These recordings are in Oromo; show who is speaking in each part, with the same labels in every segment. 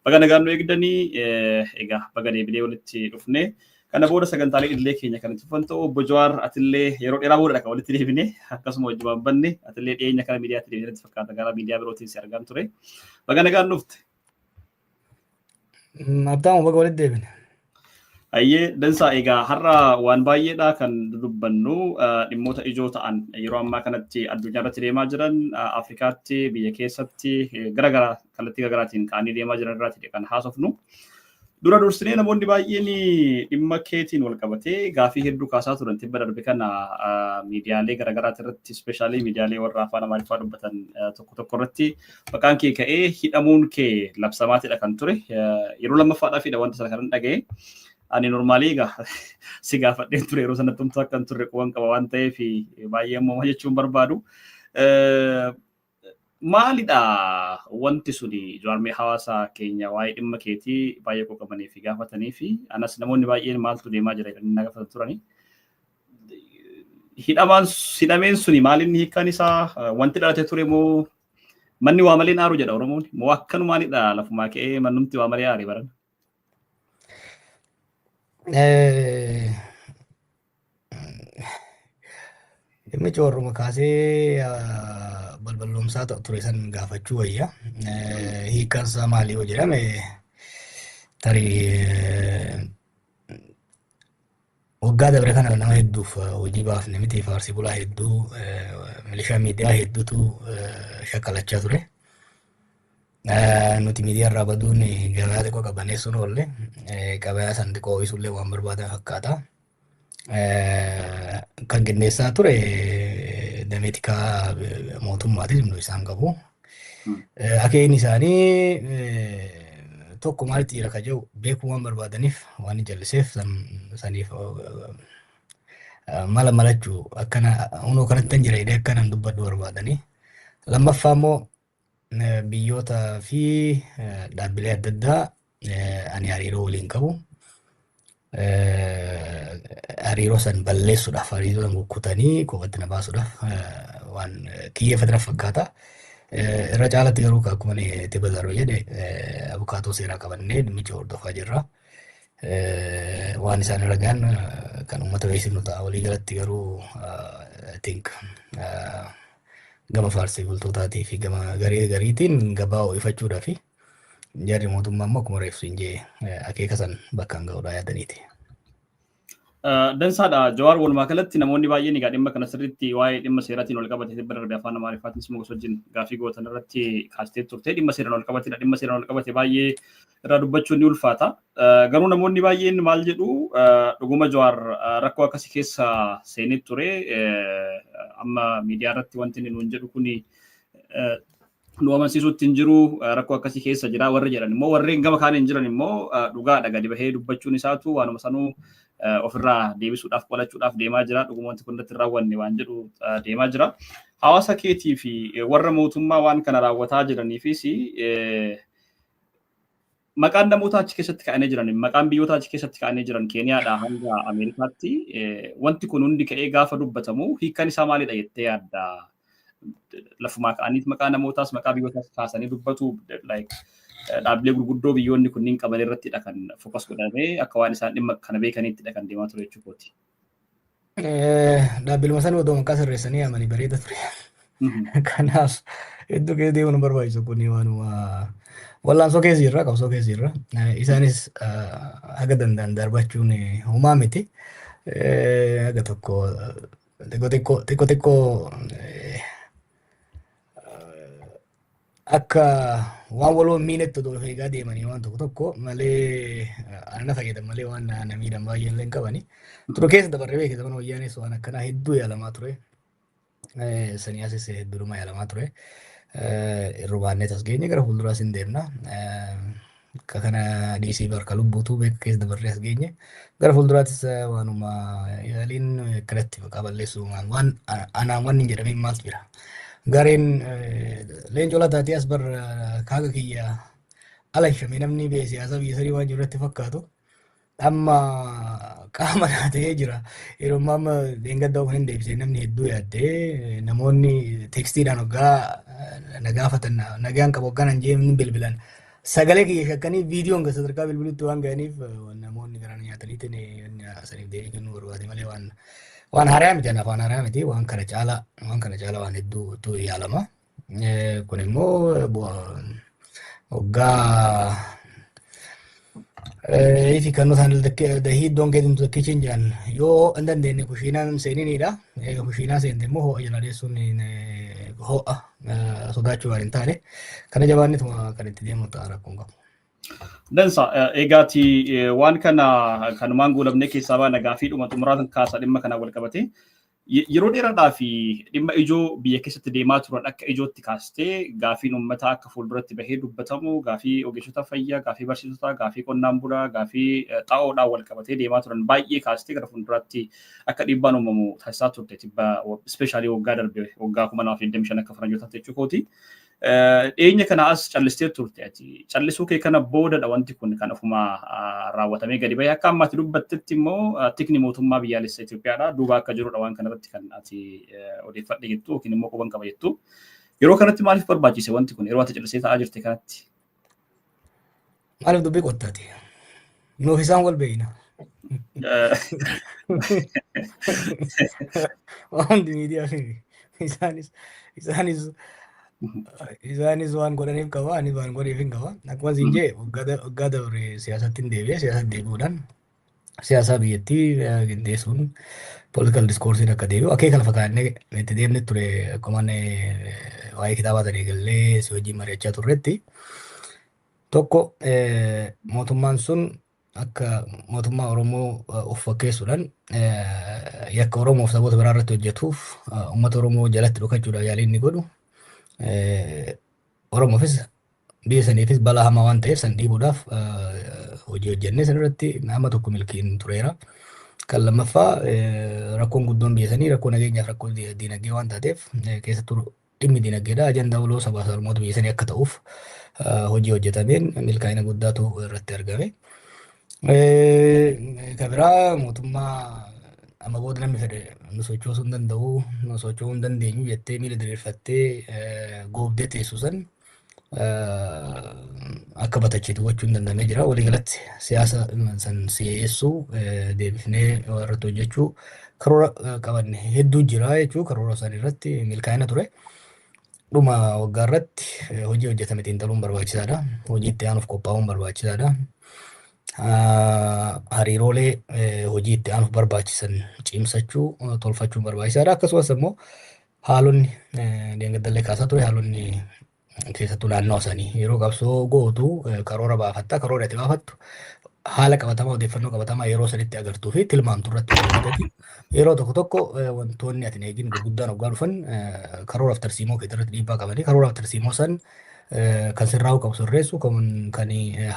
Speaker 1: Baga nagaan nu eegdanii egaa baga deebinee walitti dhufne kana booda sagantaalee illee keenya kan itti fufan ta'u obbo Jawaar atillee yeroo dheeraa boodadha kan walitti deebine akkasuma wajjin banne atillee dhiyeenya kana miidiyaatti deebinee fakkaata gara miidiyaa birootiin si argaan ture. Baga nagaan dhufte.
Speaker 2: Abtaan baga walitti deebine.
Speaker 1: Ayyee dansaa egaa har'a waan baay'eedha kan dubbannu dhimmoota ijoo ta'an yeroo ammaa kanatti addunyaa irratti deemaa jiran Afrikaatti biyya keessatti garagara kallattii garaagaraatiin ka'anii deemaa jiran irratti kan haasofnu. Dura dursinee namoonni baay'een dhimma keetiin wal qabatee gaafii hedduu kaasaa turan tibba darbe kana miidiyaalee garagaraati irratti ispeeshaalii miidiyaalee warra afaan Amaariffaa dubbatan tokko tokko irratti maqaan kee ka'ee hidhamuun kee labsamaatidha kan ture. Yeroo lammaffaadhaafidha wanta sana kan dhaga'e. Ani normaalii egaa si gaafadheen ture yeroo sanatti tumtuu akka hin turre quban qaba waan ta'eef baay'ee ammoo jechuun barbaadu. Maalidha wanti suni jaarmee hawaasa keenya waa'ee dhimma keetii baay'ee qoqqabanii fi gaafatanii fi anas namoonni baay'een maaltu deemaa jira jedhanii na gaafatan turani. Hidhameen suni maalinni hiikkaan isaa wanti dhalatee ture moo manni waa malee naaru jedha Oromoon moo akkanumaanidha lafumaa ka'ee mannumti waa malee aare baran.
Speaker 2: Dhimmi coorruma kaasee balballoomsaa ta'u ture san gaafachuu wayya. Hiikkaan isaa maali yoo jedhame tarii waggaa dabre kana nama hedduuf hojii baafne miti faarsii bulaa hedduu milishaa miidiyaa hedduutu shakkalachaa ture. Nuti miidiyaa irraa baduun gabaa xiqqoo qabaneessuun oolle gabaa san xiqqoo ho'isullee waan barbaadan fakkaata. Kan qindeessaa ture dameetikaa mootummaatis nu isaan qabu. Akeen isaanii tokko maalitti jira ka jiru beekuu waan barbaadaniif waan jalliseef saniif mala malachuu akkana hunoo kanatti hin jira jedhee akkanaan dubbadhu barbaadanii. Lammaffaa immoo biyyoota fi dhaabbilee adda addaa ani hariiroo waliin qabu. Hariiroo san balleessuudhaaf hariiroo san kukkutanii koobatti na baasuudhaaf waan kiyyeeffatan fakkaata. Irra caalatti garuu akkuma itti bazaroo jedhe abukaatoo seeraa qabannee dhimmicha hordofaa jirra. Waan isaan ragaan kan uummata beeksifnu ta'a. Walii galatti garuu gama faarsii bultootaatii fi gama gariitiin gabaa ho'ifachuudhaa fi jarri mootummaa immoo akkuma reefsu hin jee akeeka san bakkaan ga'uudhaa yaadaniiti.
Speaker 1: Dansaadha Jawaar walumaa galatti namoonni baay'een egaa dhimma kana sirriitti waa'ee dhimma seeraatiin wal qabate tibba darbe afaan Amaariffaatiin simmoo wajjin gaafii gootan irratti kaastee turte dhimma seeraan wal qabatedha. Dhimma seeraan wal qabate baay'ee irraa dubbachuun ni ulfaata. Garuu namoonni baay'een maal jedhu dhuguma Jawaar rakkoo akkasii keessa seenee ture amma miidiyaa irratti wanti inni nuun jedhu kuni nu amansiisuutti hin jiru rakkoo akkasii keessa jira warri jedhan immoo warreen gama kaaniin jiran immoo dhugaadha gadi bahee dubbachuun isaatu waanuma sanuu ofirraa deebisuudhaaf qolachuudhaaf deemaa jira dhuguma wanti kun irratti raawwanne waan jedhu deemaa jira. Hawaasa keetii fi warra mootummaa waan kana raawwataa jiraniifis maqaan namoota achi keessatti ka'anii jiran maqaan biyyoota achi keessatti ka'anii jiran Keeniyaadhaa hanga Ameerikaatti wanti kun hundi ka'ee gaafa dubbatamu hiikkaan isaa maalidha jettee yaadda? Lafumaa ka'aniit maqaa namootaas maqaa biyyootaas kaasanii dubbatu dhaabbilee gurguddoo biyyoonni kunniin qaban irrattidha kan fokas godhamee akka waan isaan dhimma kana beekaniittidha kan deemaa ture jechuudha.
Speaker 2: Dhaabbilee sana odoo maqaa sirreessanii amanii bareeda ture. Kanaaf hedduu keessa deemuu nu barbaachisu kun waanuma wallaansoo keessa jirra qabsoo keessa jirra. Isaanis haga danda'an darbachuun homaa miti. Haga tokko xiqqoo akka waan waloo miinetti odoo eegaa deemanii waan tokko malee ana fayyadan malee waan na miidhan baay'ee illee hin qabani. Ture keessa dabarree beekisa mana wayyaanis waan akkanaa hedduu yaalamaa ture. Saniyaasis hedduudhuma yaalamaa ture. Irra baannee tas geenye gara fuulduraas hin deemna. Akka kana dhiisii barka lubbuutu beeka keessa dabarree as geenye. Gara fuulduraattis waanuma yaaliin kanatti maqaa balleessuu waan anaan waan hin jedhamiin maaltu jira. Gareen leencoo lataatee as bar kaaga kiyya alanshame namni bee siyaasa biyya sadii waan jirratti fakkaatu amma qaama ta'ee jira. Yeroo amma deengaddaa kan hin deebisee namni hedduu yaaddee namoonni teekstiidhaan waggaa nagaafatan nagaan qabu waggaan hin jeemni bilbilan sagalee kiyya shakkanii viidiyoon gosa sadarkaa bilbilutti waan ga'aniif namoonni garaan nyaataniitiin saniif deebii kennuu barbaade malee waan haaraa miti afaan haaraa miti waan kana caala waan hedduu yaalama. Kun immoo waggaa ifi kan nuti dahii iddoon keetiin tokko kichin jiran yoo hin dandeenye kushiinaan seeniniidha. Kushiinaa seente immoo ho'a jala deessuun ho'a sodaachuu waan hin taane kana jabaanni kan itti deemu ta'a rakkoon qabu.
Speaker 1: Dansa egaati waan kana kanumaan guulamnee keessaa baana gaafii dhuma xumuraatan kaasa dhimma kana wal qabate yeroo dheeraadhaa fi dhimma ijoo biyya keessatti deemaa turan akka ijootti kaastee gaafiin uummataa akka fuulduratti bahee dubbatamu gaafii ogeessota fayyaa gaafii barsiisotaa gaafii qonnaan bulaa gaafii xaa'oodhaan wal qabatee deemaa turan baay'ee kaastee gara fuulduraatti akka dhiibbaan uumamu taasisaa turte tibba ispeeshaalii waggaa darbe waggaa 2025 akka faranjootaatti jechuukooti. Dhiyeenya kana as callistee turte ati callisuu kee kana boodadha wanti kun kan ofuma raawwatamee gadi bahee akka ammaatti dubbattetti immoo tikni mootummaa biyyaalessa Itoophiyaadha duuba akka jirudha waan kanarratti kan ati odeeffadhe jettu yookiin immoo quban qaba jettu yeroo kanatti maaliif barbaachise wanti kun yeroo ati callisee ta'aa jirte kanatti?
Speaker 2: Maaliif dubbii qottaati? Nuuf isaan wal beeyna. Waan miidiyaa fi isaanis waan godhaniif qaba anis waan godheef hin qaba akkuma siin jee waggaa dabre siyaasatti hin deebi'e siyaasatti deebi'uudhaan siyaasaa biyyattii qindeessuun political discoursiin akka deebi'u akeeka lafa kaa'annee itti deemne ture akkuma waa'ee kitaabaa ta'e eegallee si wajjin mari'achaa turretti tokko mootummaan sun akka mootummaa Oromoo of fakkeessuudhaan yakka Oromoof saboota biraa irratti hojjetuuf uummata Oromoo jalatti dhokachuudhaaf yaalii inni godhu Oromoofis biyya saniifis balaa hamaa waan ta'eef san dhiibuudhaaf hojii hojjennee sanirratti nama tokko milkiin tureera. Kan lammaffaa rakkoon guddoon biyya sanii rakkoo nageenyaaf rakkoo diinagdee waan taateef keessattuu dhimmi diinagdeedha ajandaa waloo sabaa Oromoota biyya sanii akka ta'uuf hojii hojjetameen milkaa'ina guddaatu irratti argame. Kan biraa mootummaa amma booda namni fedhe nu sochoosuu hin danda'u nu socho'uu hin dandeenyu jettee miila diriirfattee goobdee teessu san akka batachiitu gochuu hin danda'amee jira. Waliigalatti siyaasa san si'eessuu deebifnee irratti hojjechuu karoora qabanne hedduu jira jechuu karoora isaanii irratti milkaa'ina ture. Dhuma waggaa irratti hojii hojjetame xiinxaluun barbaachisaadha. Hojii itti aanuuf qophaa'uun barbaachisaadha. Hariiroolee hojii itti aanuuf barbaachisan cimsachuu tolfachuun barbaachisaadha. Akkasumas immoo haalonni deengedallee kaasaa ture haalonni keessattuu naannoo isaanii yeroo qabsoo gootu karoora baafatta karoora itti baafattu haala qabatamaa odeeffannoo qabatamaa yeroo sanitti agartuu fi tilmaamtu irratti hojjetati. Yeroo tokko wantoonni ati eegin gurguddaan hoggaa dhufan karooraaf tarsiimoo keessatti dhiibbaa qabanii karooraaf tarsiimoo san kan sirraa'uu qabu sirreessu kan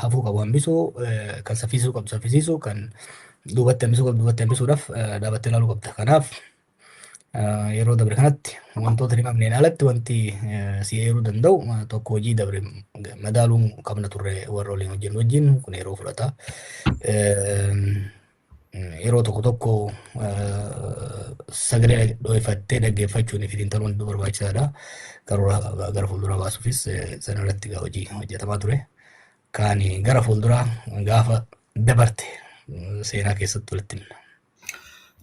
Speaker 2: hafuu qabu hambisuu kan saffisuu qabu saffisiisuu kan duubatti hambisuu qabu duubatti hambisuudhaaf dhaabattee ilaaluu qabda. Kanaaf yeroo dabre kanatti wantoota hin qabneen alatti wanti si eeruu danda'u tokko hojii dabre madaaluu qabna turre warra waliin hojjennu wajjin kun yeroo fudhata. Yeroo tokko sagalee dho'ifattee dhaggeeffachuun fi xiinxaluun hedduu barbaachisaadha. Karoora gara fuulduraa baasuufis sanarratti hojii hojjetamaa ture. Kan gara fuulduraa gaafa dabarte seenaa keessatti walitti himna.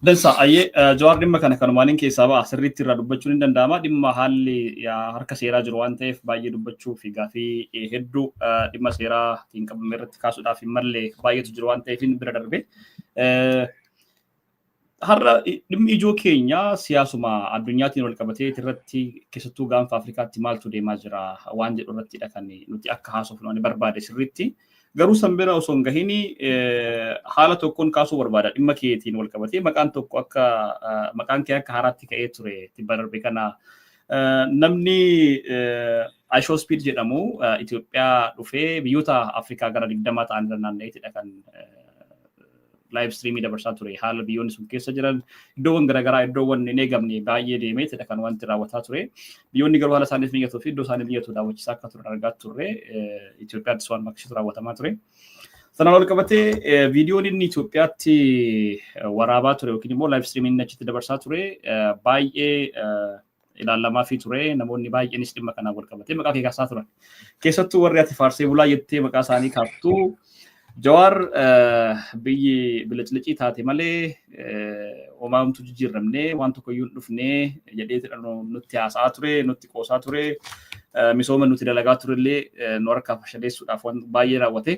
Speaker 1: Dansa ayyee Jawaar dhimma kana kanumaaniin keessaa ba'a sirriitti irraa dubbachuun hin danda'ama. Dhimma haalli harka seeraa jiru waan ta'eef baay'ee dubbachuu fi gaafii hedduu dhimma seeraatiin qabame irratti kaasuudhaaf hin malle baay'eetu jiru waan ta'eef bira darbe. Har'a dhimmi ijoo keenya siyaasuma addunyaatiin wal qabatee irratti keessattuu gaanfa Afrikaatti maaltu deemaa jira waan jedhu irrattidha kan nuti akka haasofnu barbaade sirriitti. Garuu sanbira osoo hin gahin haala tokkoon kaasuu barbaada dhimma keetiin wal qabatee maqaan tokko akka maqaan kee akka haaraatti ka'ee ture tibba darbe kana namni Aishoo Speed jedhamu Itoophiyaa dhufee biyyoota Afrikaa gara 20 ta'an irra naanna'eetidha kan live streamii dabarsaa ture haala biyyoonni sun keessa jiran iddoowwan garaagaraa iddoowwan hin eegamne baay'ee deemeetidha kan wanti raawwataa ture biyyoonni garuu haala isaaniif mijatuu fi iddoo isaaniif mijatu daawwachiisaa akka turan argaa turre Itoophiyaattis waan makkisiisu raawwatamaa ture. Sana wal qabatee viidiyoon inni Itoophiyaatti waraabaa ture yookiin immoo live streamiin achitti dabarsaa ture baay'ee ilaalamaa fi ture namoonni baay'eenis dhimma kanaan wal qabatee maqaa kee kaasaa turan. Keessattuu warri ati faarsee bulaa jettee maqaa isaanii kaaftuu Jawaar biyyi biliclicii taate malee homaamtu jijjiiramnee waan tokko iyyuu dhufnee jedhee nutti haasa'aa ture, nutti qoosaa ture, misooma nuti dalagaa turellee nu harkaa fashaleessuudhaaf waan baay'ee raawwate.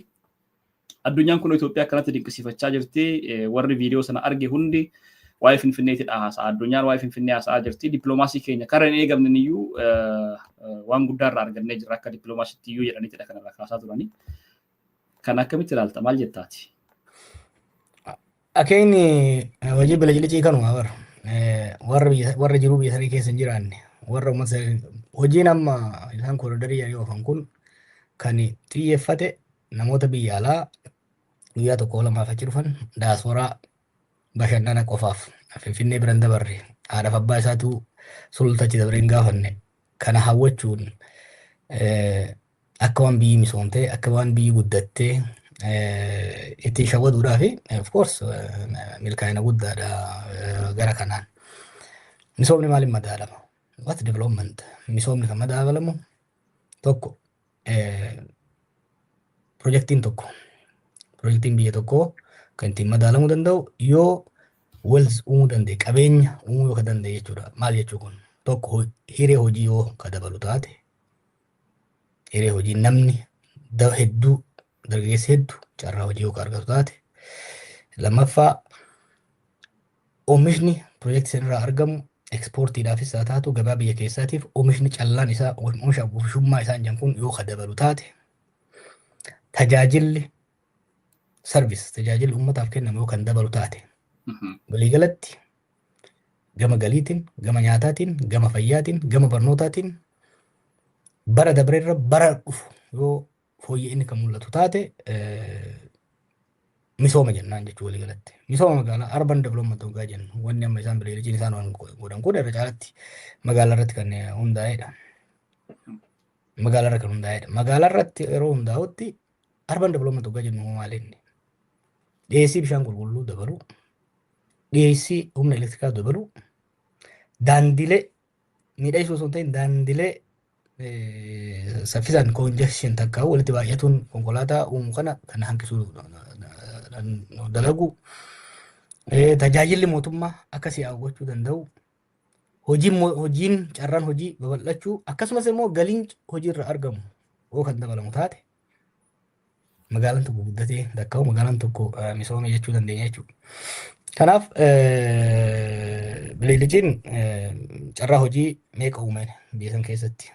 Speaker 1: Addunyaan kun Itoophiyaa akkanatti dinqisiifachaa jirti. Warri viidiyoo sana arge hundi waa'ee Finfinneetidha haasa'a. Addunyaan waa'ee Finfinnee haasa'aa jirti. Dippiloomaasii keenya karaa hin eegamne iyyuu waan guddaa irraa argannee jirra akka dippiloomaasiitti iyyuu jedhaniitidha kanarraa kaasaa turani. Kan akkamitti ilaalta maal jettaati?
Speaker 2: Akeenyi hojii biliclicii kanuma bara. Warra jiruu biyya sanii keessa hin jiraanne. Warra uummata hojiin amma isaan kooridarii yaa'ii oofan kun kan xiyyeeffate namoota biyya alaa guyyaa tokko lamaaf achi dhufan daasporaa bashannana qofaaf Finfinnee biran dabarre haadhaaf abbaa isaatu sulultachi dabareen gaafanne kana hawwachuun akka waan biyyi misoomtee akka waan biyyi guddattee ittiin shawwaduudhaaf of course milkaa'ina guddaadha gara kanaan. Misoomni maaliin madaalama? What development? Misoomni kan madaalamu tokko Projektiin biyya tokkoo kan ittiin madaalamuu danda'u yoo wealth uumuu danda'e qabeenya uumuu yoo ka danda'e jechuudha. Maal jechuu kun? Tokko hiree hojii yoo ka dabalu taate hiree hojii namni hedduu dargaggeessi hedduu carraa hojii yoo ka argatu taate. Lammaffaa oomishni projektii sanarraa argamu ekspoortiidhaafis haa taatu gabaa biyya keessaatiif oomishni callaan isaa oomisha oomishummaa isaa jedhan kun yoo ka dabalu taate. Tajaajilli tajaajilli uummataaf kennamu yoo kan dabalu taate. Waliigalatti gama galiitiin, gama nyaataatiin, gama fayyaatiin, gama barnootaatiin bara dabreerra bara dhufu yoo fooyya'inni kan mul'atu taate misooma jennaan jechuu waliigalatti. Misooma magaalaa urban development hoggaa jennu wanni amma isaan biliciciin isaan waan godhan kun irra caalatti magaalaa irratti kan hundaa'edha. Magaalaa irratti yeroo hundaa'utti urban development hoggaa jennu maalinni dhiyeessii bishaan qulqulluu dabaluu, dhiyeessii humna elektirikaa dabaluu, daandilee miidhagsuu osoo hin ta'in daandilee saffisaan congestion takka walitti baay'atuun konkolaataa uumuu kana hanqisuu dalagu. Tajaajilli mootummaa akka si'aa gochuu danda'u. Hojiin carraan hojii babal'achuu akkasumas immoo galiin hojiirra argamu yoo kan dabalamu taate magaalaan tokko guddatee dakkaa'u magaalaan tokko misoome jechuu dandeenya jechuudha. Kanaaf biliciciin carraa hojii meeqa uumeen biyya san keessatti.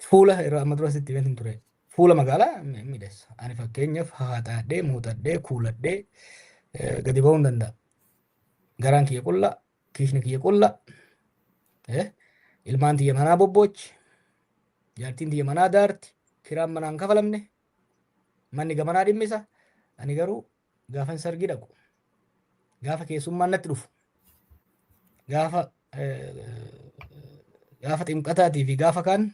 Speaker 2: Fuula yeroo amma dura sitti himeetiin ture. Fuula magaalaa miidhessa. Ani fakkeenyaaf haxaadhee, muuxadhee, kuuladhee gadi ba'uu hin danda'a. Garaan kiyya qulla, kiishni kiyya qulla, ilmaan tiyya manaa bobboochi, jaartiin tiyya manaa daarti, kiraan manaan kafalamne, manni gamanaa dhimmisa. Ani garuu gaafan sargii dhaqu, gaafa keessummaan natti dhufu, gaafa ximqataatii fi gaafa kaan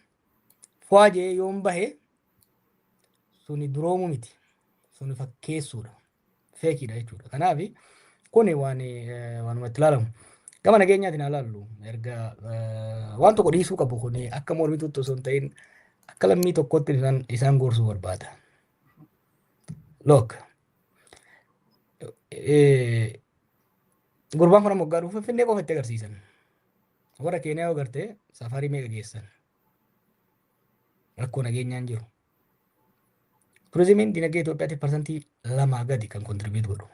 Speaker 2: fuwaajee yoon bahe suni duroomu miti, suni fakkeessuudha, feekiidha jechuudha. Kanaaf kun waanuma itti ilaalamu. Gama nageenyaatiin haa ilaallu. Erga waan tokko dhiisuu qabu kun akka mormituutti osoo hin ta'in akka lammii tokkotti isaan gorsuu barbaada. Look, gurbaan kun moggaa dhufu Finfinnee qofa itti agarsiisan. Warra Keeniyaa yoo garte safarii meeqa geessan? Rakkoo nageenyaan jiru. Turizimiin dinagdee Itoophiyaatiif parsantii 2 gadi kan kontribiit godhu.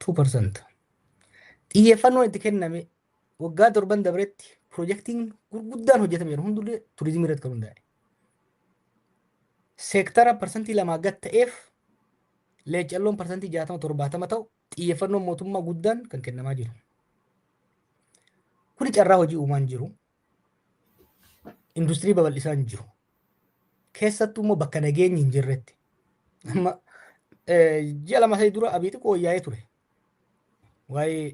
Speaker 2: 2%. Xiyyeeffannoon itti kenname waggaa 7 dabretti piroojeektiin gurguddaan hojjetame jiru hundullee turizimii irratti kan hundaa'e. Seektara parsantii 2 gad ta'eef leecalloon parsantii 60-70 ta'u xiyyeeffannoon mootummaa guddaan kan kennamaa jiru. Kuni carraa hojii uumaan jiru. Industirii babal'isaan jiru. Keessattuu immoo bakka nageenyi hin jirretti. Amma ji'a 2 dura Abiy xiqqoo wayyaa'ee ture. Waa'ee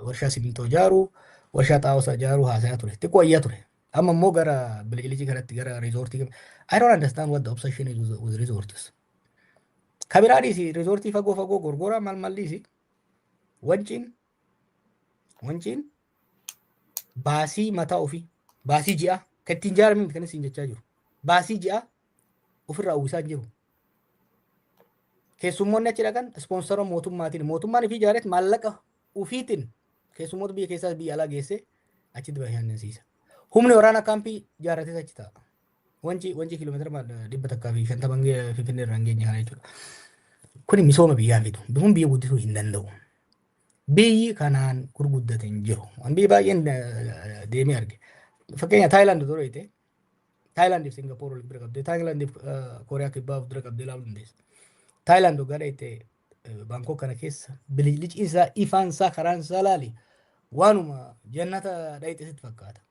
Speaker 2: warshaa simintoo ijaaruu, warshaa xaa'oo ijaaruu haasayaa ture. Xiqqoo wayyaa ture. Amma immoo gara bilicicii kanatti gara riizoortii. I don't understand what the obsession is with resorts. Kabiraadhiisi riizoortii fagoo gorgoraa maal malliisi wanciin Wanciin baasii mataa ofii, baasii ji'a kan ittiin ijaarame kan isin jechaa jiru. Baasii ji'a ofirraa uwwisaa jiru. Keessummoonni achi dhaqan ispoonsara mootummaatiin mootummaan ofii ijaareet maallaqa ofiitiin keessummoota biyya keessaa biyya alaa geessee achitti bashannansiisa. Humni waraana kaampii ijaarratee achi ta'a. Wanci kiiloomeetira 150 Finfinnee irraa hin geenye kana jechuudha. Kuni misooma biyyaa fidu. Kun biyya guddisuu hin danda'u. Biyyi kanaan gurguddate hin jiru. Waan biyyi baay'een deemee arge. Fakkeenya Taayilaand otoo ta'e Taayilaandiif Singapoor wal bira qabdee Taayilaandiif Kooriyaa kibbaa bira qabdee ilaaluu dandeessa. Taayilaand waggaa dhayite Baankok kana keessa bililichi isaa ifaan isaa karaan isaa laali waanuma jannata dhayite sitti fakkaata.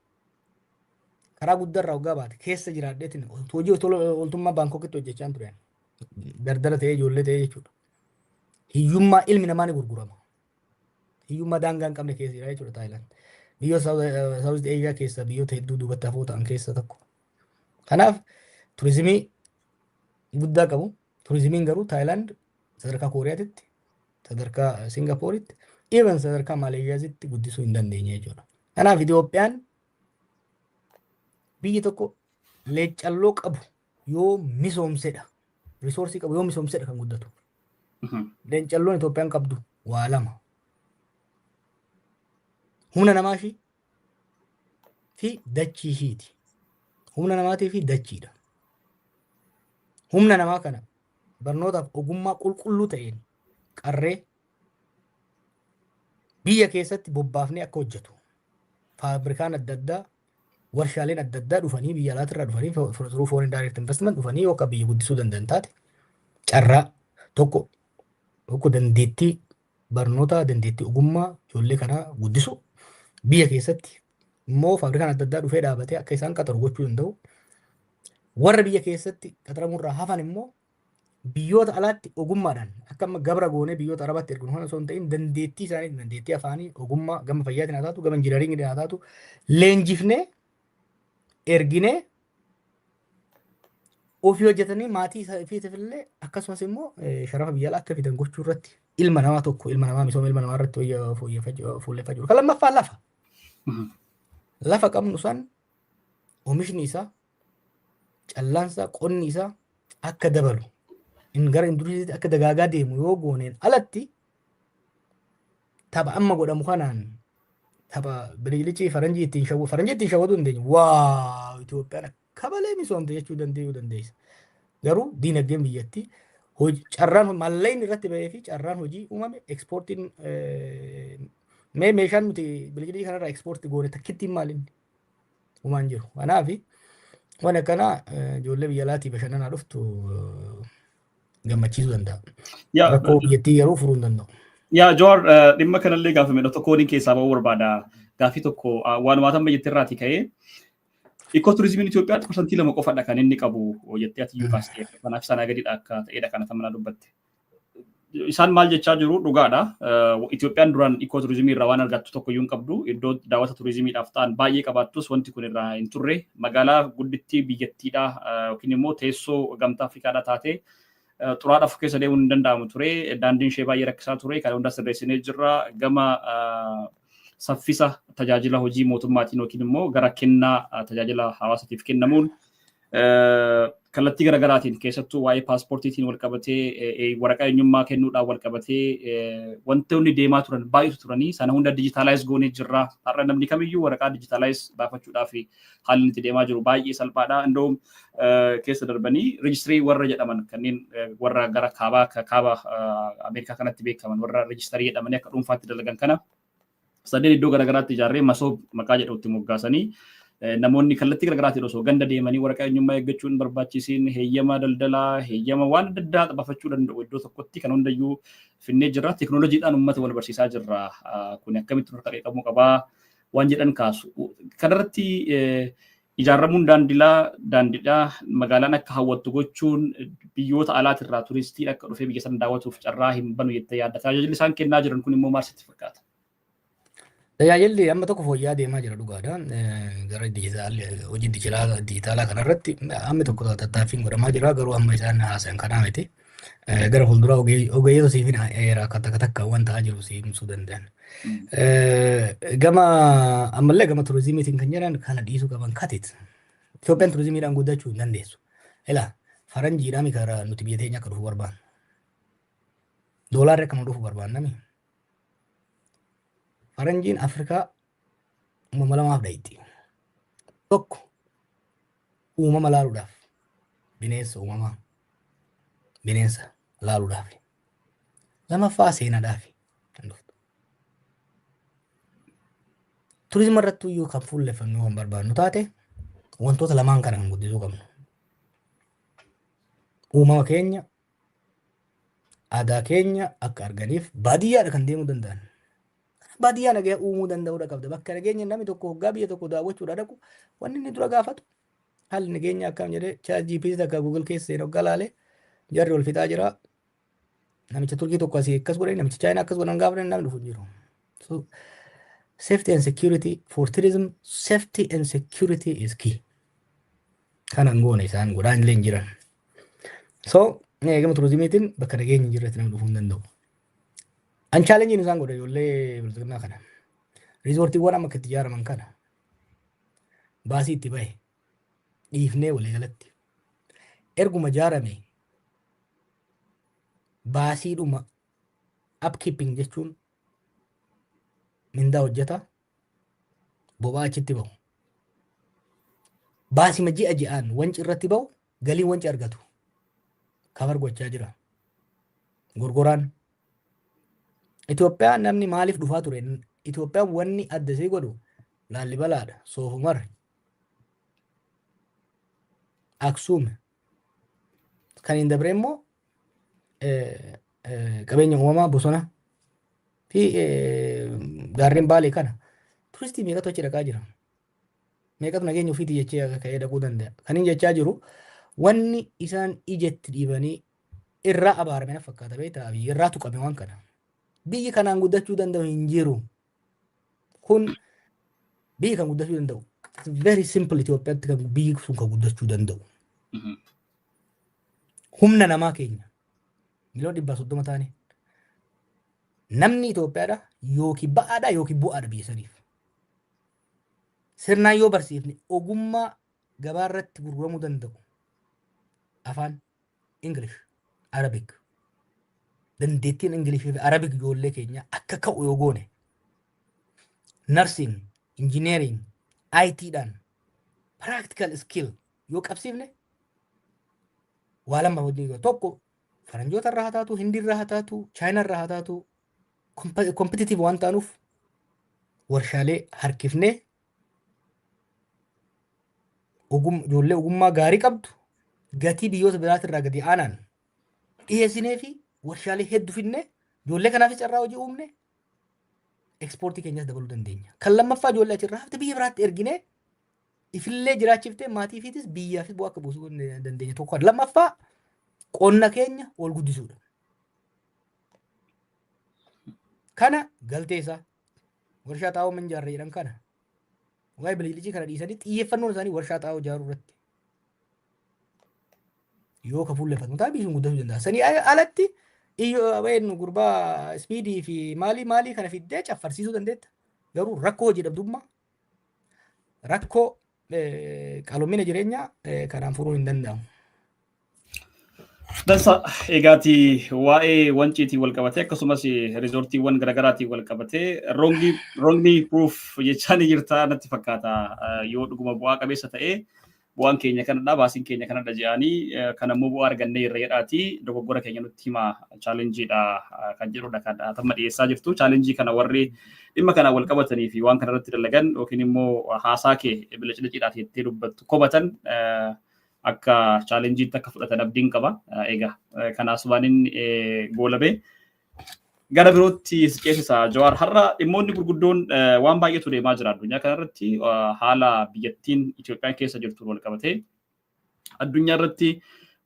Speaker 2: Karaa guddaarraa waggaa baate keessa jiraadheetiin hojii oltummaa Baankokitti hojjechaa turan. Daldala ta'ee ijoollee ta'ee jechuudha. Hiyyummaa ilmi namaa ni gurgurama. Hiyyummaa daangaa hin qabne keessa jira jechuudha Taayilaand. Biyyoota Saawuz Eeshiyaa keessa biyyoota hedduu duubatti hafoo ta'an keessa tokko. Kanaaf turizimii guddaa qabu. Turizimiin garuu Taayilaand sadarkaa Kooriyaatitti, sadarkaa Singapooritti, even sadarkaa Maaleeshiyaatti guddisuu hin dandeenye jechuudha. Kanaaf Itoophiyaan biyyi tokko leeccalloo qabu yoo misoomsedha. Risoorsii qabu yoo misoomsedha kan guddatu. Leeccalloon Itoophiyaan qabdu waa lama. Humna namaa fi dachii ishiiti. Humna namaatii fi dachiidha. Humna namaa kana barnootaaf ogummaa qulqulluu ta'een qarree biyya keessatti bobbaafnee akka hojjetu. Faabrikaan adda addaa, warshaaleen adda addaa dhufanii biyya alaatirraa dhufanii through foreign direct investment dhufanii yoo akka biyya guddisuu danda'an taate carraa tokko dandeettii barnoota dandeettii ogummaa ijoollee kanaa guddisu biyya keessatti immoo faabrikaan adda addaa dhufee dhaabatee akka isaan qaxaru gochuu danda'u. Warra biyya keessatti qaxaramurraa hafan immoo biyyoota alaatti ogummaadhaan akka amma gabra goonee biyyoota arabaatti erginu kana osoo hin ta'in dandeettii isaanii dandeettii afaanii ogummaa gama fayyaatiin haa taatu gama injinaringii haa taatu leenjifnee erginee ofii hojjetanii maatii isaatiif illee akkasumas immoo sharafa biyya alaa akka fidan gochuu irratti ilma namaa tokko ilma namaa misooma ilma namaa irratti fuulleffachuu. Kan lammaffaa lafa. Lafa qabnu san oomishni isaa callaansaa qonni isaa akka dabalu gara industiriitti akka dagaagaa deemu yoo gooneen alatti tapha amma godhamu kanaan tapha bililichi faranjii ittiin shawwatu hin dandeenye. Waa Itoophiyaan akka malee misoomte jechuu dandeessa. Garuu diinagdeen biyyattii carraan mallayni irratti bahee fi carraan hojii uumame ekspoortiin meeshaan nuti bililichi kanarraa ekspoortii goone takkittiin maaliin uumaan jiru. Kanaaf waan akkanaa ijoollee biyya alaatii bashannanaa dhuftu gammachiisuu danda'a. Rakkoo biyyattii garuu furuu hin danda'u.
Speaker 1: Yaa Joor dhimma kanallee gaafame tokko waliin keessaa bahuu barbaada. Gaafii tokko waan waataan biyyattii irraati ka'ee Ikooturizimiin Itoophiyaatti parsantii 2 qofadha kan inni qabu jettee ati iyyuu kaastee kanaaf sanaa gadiidha akka ta'edha kana tamanaa dubbatte. Isaan maal jechaa jiru dhugaadha. Itoophiyaan duraan ikooturizimii irraa waan argattu tokko iyyuu hin qabdu. Iddoo daawwata turizimiidhaaf ta'an baay'ee qabaattus wanti kun irraa hin turre. Magaalaa guddittii biyyattiidha yookiin immoo teessoo gamtaa Afrikaadha taatee xuraadhaaf keessa deemuun hin danda'amu ture. Daandiin ishee baay'ee rakkisaa ture. Kan hundaa sirreessinee jirra. Gama saffisa tajaajila hojii mootummaatiin yookiin immoo gara kennaa tajaajila hawaasaatiif kennamuun kallattii garaagaraatiin keessattuu waa'ee paaspoortiitiin wal qabatee waraqaa eenyummaa kennuudhaan wal qabatee wantoonni deemaa turan baay'eetu turanii sana hunda dijitaalaayiz goonee jirra. Har'a namni kamiyyuu waraqaa dijitaalaayiz baafachuudhaaf haalli itti deemaa jiru baay'ee salphaadha. Indoom keessa darbanii reejistirii warra jedhaman kanneen warra gara kaaba Ameerikaa kanatti beekaman warra reejistarii jedhamanii akka dhuunfaatti dalagan kana sadeen iddoo garaagaraatti ijaarree masoob maqaa jedhutti moggaasanii namoonni kallattii garaagaraatiin osoo ganda deemanii waraqaa eenyummaa eeggachuun barbaachisiin heeyyama daldalaa heeyyama waan adda addaa baafachuu danda'u iddoo tokkotti kan hundayyuu finnee jirra. Teknooloojiidhaan uummata wal barsiisaa jirra. Kun akkamitti nurra qaqqabuu qabaa waan jedhan kaasu. Kanarratti ijaaramuun daandiidhaa magaalaan akka hawwattu gochuun biyyoota alaatirraa turistiin akka dhufee biyya sana daawwatuuf carraa hin banu jettee yaadda. Tajaajilli isaan kennaa jiran kun immoo maal sitti fakkaata?
Speaker 2: Tajaajilli amma tokko fooyya'aa deemaa jira dhugaadha. Gara hojii dijitaalaa kanarratti amma tokko tattaaffiin godhamaa jira garuu amma isaan haasayan kanaa miti. gara fuulduraa ogeeyyota siif akka takka waan ta'aa jiru siif himsuu danda'an. Gama ammallee gama turizimiitiin kan jedhan kana dhiisuu qaban katit. Itoophiyaan turizimiidhaan guddachuu hin dandeessu. Ilaa faranjiidhaan karaa nuti biyya teenya akka dhufu barbaannu. Doolaarri akka nu dhufu barbaannami. Faranjiin Afrikaa uumama lamaaf dhayitti. Tokko uumama laaluudhaaf bineensa uumamaa bineensa laaluudhaaf. Lamaffaa seenaadhaaf. Turizimii irratti iyyuu kan fuulleffannu kan barbaannu taate wantoota lamaan kana kan guddisuu qabnu. Uumama keenya aadaa keenya akka arganiif baadiyyaadha kan deemuu danda'an. Baadiyyaa nagaa uumuu danda'uudha qabda. Bakka nageenya namni tokko hoggaa biyya tokko daawwachuudha dhaqu wanni inni dura gaafatu haalli nageenya akkam jedhee ChatGPT akka Google keessa seenee hoggaa laalee jarri ol fixaa jira. Namicha Turkii tokko asii akkas godhanii namicha Chaayinaa akkas godhan gaafa namni dhufu jiru. So safety and security for tourism, safety and security is key. Kanan goone isaan godhaan illee jiran. So gama turizimiitiin bakka nageenya jirretti namni dhufuu hin danda'u. An chaalenjiin isaan godhe ijoollee bilisignaa kana. Riizoortiiwwan amma itti ijaaraman kana. Baasii itti bahe. Dhiifnee walii galatti. Erguma ijaarame baasiidhuma upkeeping jechuun mindaa hojjeta boba'aa achitti bahu. Baasima ji'a ji'aan wanci irratti bahu galii wanci argatu. Kafar gochaa jira. Gurguraan. Itoophiyaan namni maaliif dhufaa ture? Itoophiyaan wanni adda isee godhu Laallibalaadha, Soofumar, Aksuum. Kan hin dabre immoo qabeenya uumamaa bosona fi gaarreen Baalee kana. Turistii meeqatu achi dhaqaa jira? Meeqatu nageenya ofiitii jechee ka'ee dhaquu danda'a? Kan hin jechaa jiru wanni isaan ijatti dhiibanii irraa abaarame na fakkaata beektaa fi irraa tuqame waan kana. Biyyi kanaan guddachuu danda'u hin jiru. Kun biyyi kan guddachuu danda'u. Very simple Itoophiyaatti kan biyyi sun kan guddachuu danda'u. Humna namaa keenya. Miliyoona 130 taane. Namni Itoophiyaadha yookiin ba'aadha yookiin bu'aadha biyya saniif. Sirnaan yoo barsiifne ogummaa gabaa irratti gurguramuu danda'u. Afaan English, Arabic. Dandeettiin Ingilishii fi Arabic ijoollee keenya akka ka'u yoo goone. Nursing, engineering, IT-dhaan practical skill yoo qabsiifne waa lama hojii tokko faranjoota irraa haa taatu, Hindii irraa haa taatu, Chaayinaa irraa haa taatu competitive waan taanuuf warshaalee harkifnee ijoollee ogummaa gaarii qabdu gatii biyyoota biraati irraa gadi aanaan dhiyeessinee fi warshaalee hedduu fidnee ijoollee kanaafis carraa hojii uumne ekspoortii keenyas dabaluu dandeenya. Kan lammaffaa ijoollee achirraa hafte biyya biraatti erginee ifillee jiraachiftee maatii fiitis biyyaafis bu'aa akka buusuu dandeenya tokkodha. Lammaffaa qonna keenya ol guddisuudha. Kana galtee isaa warshaa xaa'oo minjaarra jedhan kana waa'ee bililicii kana dhiisanii xiyyeeffannoon isaanii warshaa xaa'oo ijaaruu irratti yoo ka fuulleffatu ta'a biyyi sun guddachuu danda'a. Sanii alatti iyyoo gurbaa ispiidii fi maalii kana fiddee caffarsiisuu dandeetta. Garuu rakkoo hojii dhabdummaa rakkoo qaaloomina jireenyaa kanaan furuun hin danda'amu.
Speaker 1: Dansa egaati waa'ee wanciitii wal qabatee akkasumas riizoortiiwwan garaagaraatii wal qabatee wrongly proof jechaa ni jirta natti fakkaata yoo dhuguma bu'aa qabeessa ta'ee bu'aan keenya kanadha baasiin keenya kanadha jedhanii kan ammoo bu'aa argannee irra jedhaati dogoggora keenya nutti hima chaalenjiidha kan jedhudha kan atamma dhiyeessaa jirtu chaalenjii kana warri dhimma kana wal qabatanii fi waan kana irratti dalagan yookiin immoo haasaa kee biliciliciidhaaf jettee dubbattu kobatan akka chaalenjiitti akka fudhatan abdiin qaba. Egaa kanaas waan inni goolabee gara birootti ceesisa Jawaar har'a dhimmoonni gurguddoon waan baay'eetu deemaa jira addunyaa kanarratti haala biyyattiin Itoophiyaan keessa jirtu wal qabatee addunyaa irratti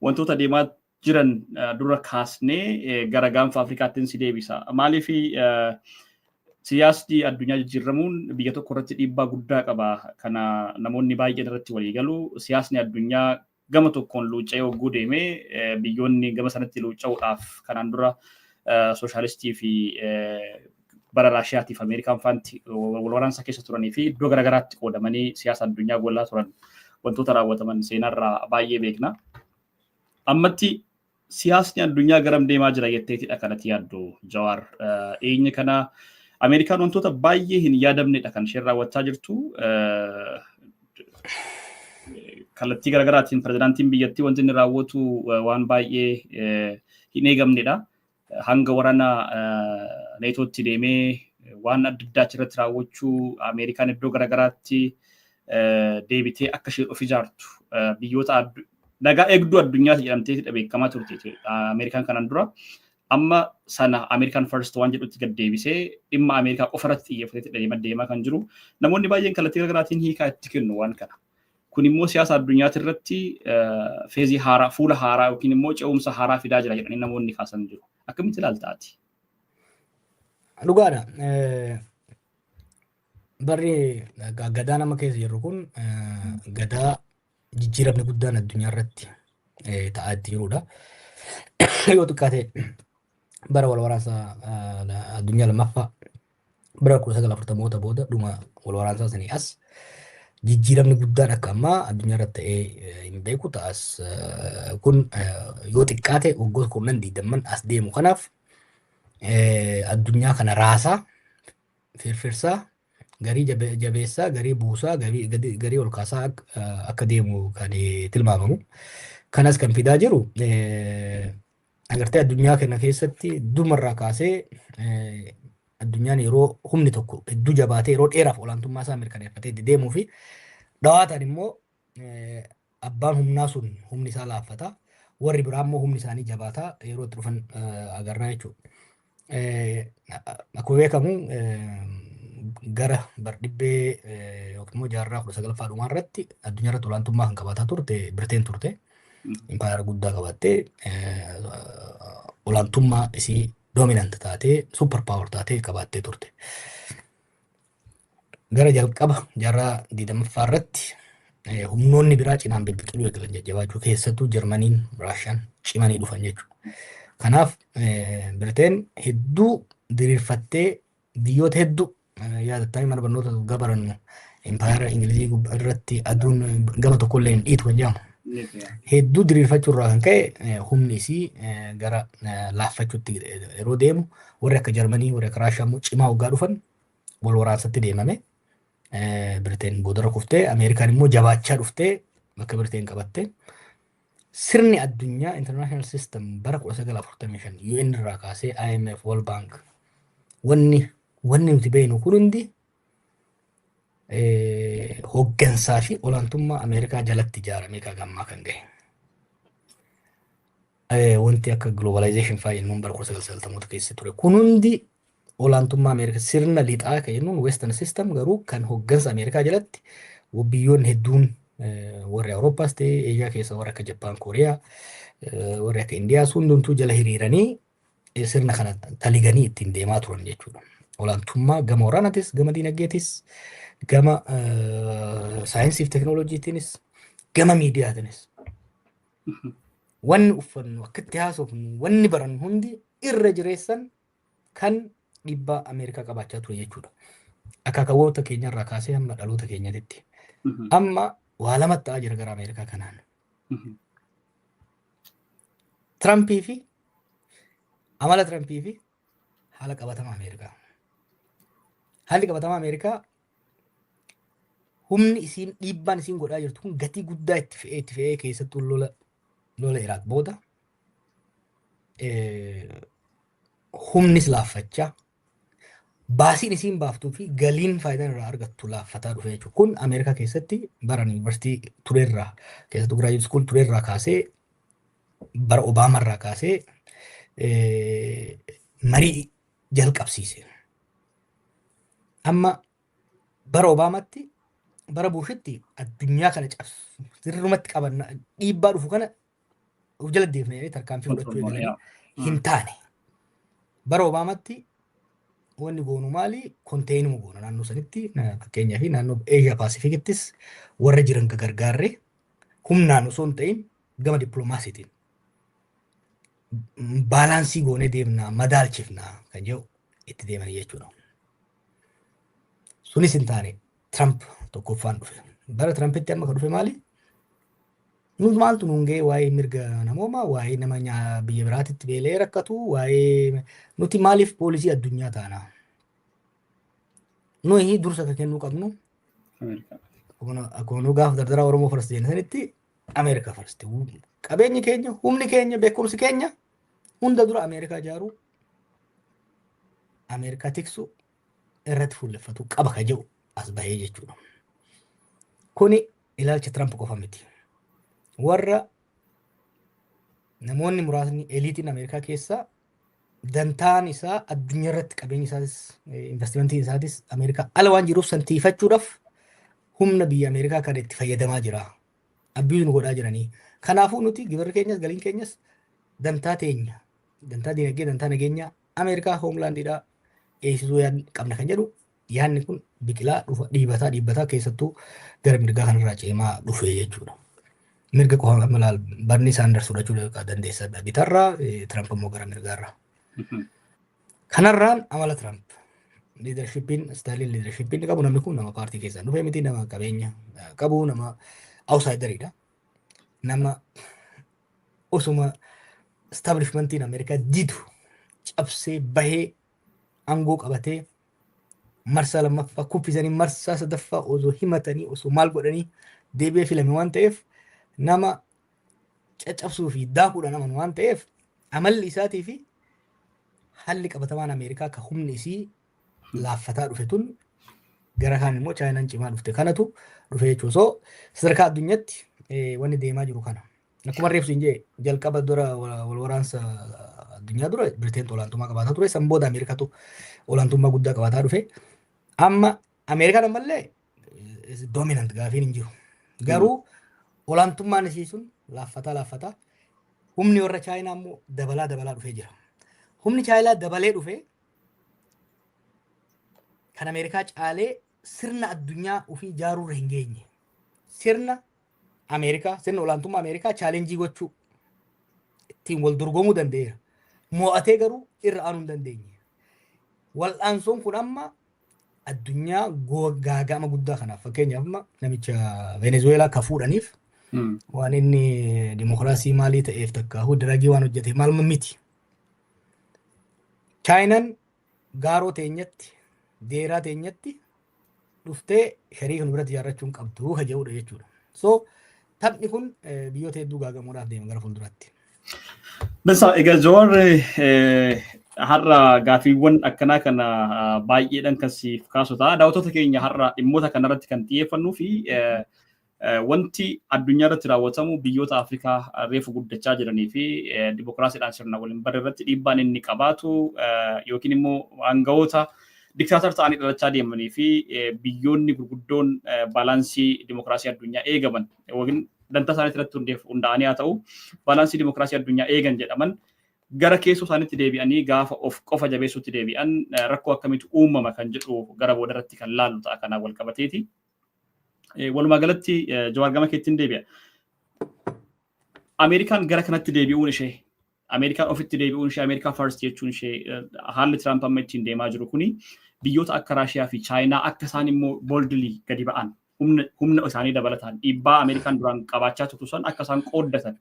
Speaker 1: wantoota deemaa jiran dura kaasnee gara gaanfa Afrikaattiin si deebisa. Maaliif siyaasni addunyaa jijjiiramuun biyya tokko irratti dhiibbaa guddaa qaba. Kana namoonni baay'een irratti walii galu siyaasni addunyaa gama tokkoon luucca'ee hogguu deemee biyyoonni gama sanatti luucca'uudhaaf kanaan dura sooshaalistii fi bara Raashiyaatiif Ameerikaan faanti wal waraansa keessa turanii fi iddoo garaagaraatti qoodamanii siyaasa addunyaa gollaa turan wantoota raawwataman seenarraa baay'ee beekna. Ammatti siyaasni addunyaa garam deemaa jira jetteetidha kanatti yaaddu Jawaar. Eenyi kana Ameerikaan wantoota baay'ee hin yaadamnedha kan isheen raawwachaa jirtu. Kallattii garaagaraatiin pirezidaantiin biyyattii wanti inni raawwatu waan baay'ee hin eegamnedha. Hanga waraana neetootti deemee waan adda addaa achirratti raawwachuu Ameerikaan iddoo garaagaraatti deebitee akka isheen of ijaartu biyyoota nagaa eegduu addunyaatti jedhamtee beekamaa turte Ameerikaan kanaan dura. Amma sana American First waan jedhutti gad deebisee dhimma Ameerikaa qofarratti xiyyeeffatee deemaa kan jiru. Namoonni baay'een kallattii garaagaraatiin hiikaa itti kennu waan kana. Kun immoo siyaasa addunyaatti irratti feezii haaraa, fuula haaraa yookiin immoo ce'umsa haaraa fidaa jira jedhanii namoonni kaasan jiru. Akkamitti ilaaltaati?
Speaker 2: Dhugaadha. Barri gadaa nama keessa jirru kun gadaa jijjiiramni guddaan addunyaa irratti ta'aa jirudha. Yoo xiqqaate bara wal waraansa addunyaa lammaffaa bara 1940 booda dhuma wal waraansaa sanii as jijjiiramni guddaan akka ammaa addunyaa irratti ta'ee hin beeku ta'as kun yoo xiqqaate waggoota 20 as deemu kanaaf addunyaa kana raasaa firfirsaa garii jabeessaa garii buusaa garii ol kaasaa akka deemu kan tilmaamamu. Kanas kan fidaa jiru agartee addunyaa kana keessatti dumarraa kaasee addunyaan yeroo humni tokko hedduu jabaatee yeroo dheeraaf olaantummaa isaa mirkaneeffatee deemuu fi dhawaataan immoo abbaan humnaa sun humni isaa laaffata warri biraa immoo humni isaanii jabaataa yeroo itti dhufan agarra jechuudha. Akkuma beekamu gara bardhibbee yookiin immoo jaarraa 19ffaa dhumaa irratti addunyaa irratti olaantummaa kan qabaataa turte Biriteen turte. Impaayera guddaa qabattee olaantummaa isii doominant taatee super power taatee qabattee turte. Gara jalqaba jaarraa 20ffaa irratti humnoonni biraa cinaan bibbiqiluu eegalan jajjabaachuu keessattuu Jarmaniin, Raashiyaan cimanii dhufan jechuudha. Kanaaf Biriteen hedduu diriirfattee biyyoota hedduu yaadattanii mana barnoota gabarannu impaayera Ingilizii irratti aduun gama tokkollee hin dhiitu kan jedhamu. Hedduu diriirfachuu irraa kan ka'e humni isii gara laaffachuutti yeroo deemu warri akka Jarmanii warri akka Raashiyaa immoo cimaa hoggaa dhufan wal waraansatti deemame. Biriteen boodarra kuftee Ameerikaan immoo jabaachaa dhuftee bakka Biriteen qabatte. Sirni addunyaa international system bara 1945 UN irraa kaasee IMF World Bank wanni nuti beeknu kun hundi hoggansaa fi olaantummaa Ameerikaa jalatti ijaaramee gammaa kan gahe. Wanti akka globalization fa'aa jennuun bara 1990 keessa ture. Kun hundi olaantummaa Ameerikaa sirna lixaa kan jennuun western system garuu kan hoggansa Ameerikaa jalatti biyyoonni hedduun warri Awurooppaas ta'ee Eeshiyaa keessa warri akka Jappaan, Kooriyaa, warri akka Indiyaa hundumtuu jala hiriiranii sirna kana taliganii ittiin deemaa turan jechuudha. Olaantummaa gama waraanaatis, gama diinagdeetis, gama saayinsii fi teekinooloojiitiinis, gama miidiyaatiinis. Wanni uffannu akkatti haasofnu, wanni barannu hundi irra jireessan kan dhiibbaa Ameerikaa qabaachaa ture jechuudha. Akaakawwoota keenyarraa kaasee hamma dhaloota keenyatti. Amma waa lamatti ta'aa jira gara Ameerikaa kanaan. Tirampii fi amala Tirampii fi haala qabatama Ameerikaa. Haalli qabatama Ameerikaa humni isiin dhiibbaan isiin godhaa jirtu kun gatii guddaa itti fe'ee keessattuu lola Iraaq booda humnis laaffachaa baasiin isiin baaftuu fi galiin faayidaan irraa argattu laaffataa dhufe jechuudha. Kun Ameerikaa keessatti bara yuunivarsiitii tureerraa keessattuu giraajuweet iskuul tureerraa kaasee bara Obaamarraa kaasee marii jalqabsiise. Amma bara Obaamatti bara Buushitti addunyaa kana cabsu sirrumatti qaban dhiibbaa dhufu kana of jala deefnee tarkaanfii fudhachuu eegalanii hin taane. Bara Obaamatti wanni goonu maali? Konteenuma goona naannoo sanitti fakkeenyaa fi naannoo Eeshiyaa Paasifikittis warra jiran gargaarree humnaan osoo hin ta'in gama dippiloomaasiitiin baalaansii goonee deemnaa madaalchifnaa kan jedhu itti deemanii jechuudha. Sunis hin taane Trump tokkoffaan dhufe. Bara Trumpitti amma kan dhufe maali? Nuti maaltu nuun ga'e waa'ee mirga namoomaa, waa'ee nama biyya biraatitti beelee rakkatu, waa'ee nuti maaliif poolisii addunyaa taana? Nuyi dursa kan kennuu qabnu akkuma gaafa dardaraa Oromoo first jenna sanitti Ameerikaa first. Qabeenyi keenya, humni keenya, beekumsi keenya hunda dura Ameerikaa ijaaruu, Ameerikaa tiksu irratti fuulleffatu qaba kan jedhu as bahee jechuudha. Kuni ilaalcha Trump qofa miti. Warra namoonni muraasni eliitiin Ameerikaa keessaa dantaan isaa addunyaa irratti qabeenyi isaatis investimentiin isaatis Ameerikaa ala waan jiruuf santiifachuudhaaf humna biyya Ameerikaa kan itti fayyadamaa jira. Abbiin godhaa jiranii. Kanaafuu nuti gibarri keenyas galiin keenyas dantaa teenya, dantaa dinagdee, dantaa nageenyaa Ameerikaa hoomlaandiidhaa eegsisuu qabna kan jedhu yaadni kun biqilaa dhufa dhiibbataa keessattuu gara mirgaa kanarraa ceemaa dhufe jechuudha. Mirga qofa malaal barni Saanders fudhachuu dandeessa bitarraa Trump immoo gara mirgaarraa. Kanarraan amala Trump leadershippiin istaayiliin leadershippiin qabu namni kun nama paartii keessaa dhufee miti nama qabeenya qabu nama outsideridha. Nama osuma establishmentiin Ameerikaa didu cabsee bahee aangoo qabatee marsaa lammaffaa kuffisanii marsaa sadaffaa osoo himatanii osoo maal godhanii deebi'ee filame waan ta'eef nama caccabsuu fi daakuudha nama waan ta'eef amalli isaatii fi haalli qabatamaan Ameerikaa kan humni isii laaffataa dhufe tun gara kaan immoo Chaayinaan cimaa dhufte kanatu dhufe jechuudha. So sadarkaa addunyaatti wanni deemaa jiru kana. Akkuma reefsu hin jee jalqaba dura wal waraansa addunyaa dura Biriteen olaantummaa qabaataa ture san booda Ameerikaatu olaantummaa guddaa qabaataa dhufe. Amma Ameerikaan ammallee dominant gaafiin hin jiru. Garuu olaantummaan isii sun laaffataa humni warra Chaayinaa immoo dabalaa dhufee jira. Humni Chaayinaa dabalee dhufe kan Ameerikaa caalee sirna addunyaa ofii ijaaruurra hin geenye. Sirna Ameerikaa, sirna olaantummaa Ameerikaa chaalenjii gochuu ittiin wal dorgomuu danda'eera. Mo'atee garuu irra aanuu hin dandeenye. Wal'aansoon kun amma addunyaa gaagama guddaa kanaaf fakkeenyaaf amma namicha Venezuelaa ka fuudhaniif waan inni dimokiraasii maalii ta'eef takkaahuu diragii waan hojjeteef maal miti. Chaayinaan gaaroo teenyatti deeraa teenyatti dhuftee sharii kan biratti ijaarrachuun qabdu ka jedhudha jechuudha. So taphni kun biyyoota hedduu gaagamuudhaaf deema gara fuulduraatti.
Speaker 1: Besa egaa Joorri har'a gaafiiwwan akkanaa kana baay'eedhaan kan siif kaasu ta'a. Daawwattoota keenya har'a dhimmoota kanarratti kan xiyyeeffannuu fi wanti addunyaa irratti raawwatamu biyyoota Afrikaa reefu guddachaa jiranii fi dimokiraasiidhaan sirna waliin bara irratti dhiibbaan inni qabaatu yookiin immoo aangawoota diktaatar ta'anii dhalachaa deemanii fi biyyoonni gurguddoon baalaansii dimokiraasii addunyaa eegaman yookiin dantaa isaaniitti irratti hundaa'anii haa ta'u baalaansii dimokiraasii addunyaa eegan jedhaman gara keessoo isaaniitti deebi'anii gaafa of qofa jabeessuutti deebi'an rakkoo akkamitti uumama kan jedhu gara booda irratti kan laallu ta'a kanaan wal qabateeti. Walumaa galatti Jawaar gama keettiin deebi'a. Ameerikaan gara kanatti deebi'uun ishee Ameerikaan ofitti deebi'uun ishee Ameerikaa first jechuun ishee haalli Tiraamp amma ittiin deemaa jiru kuni biyyoota akka Raashiyaa fi Chaayinaa akka isaan immoo boldly gadi ba'an humna isaanii dabalataan dhiibbaa Ameerikaan duraan qabaachaa turtu san akka isaan qooddatan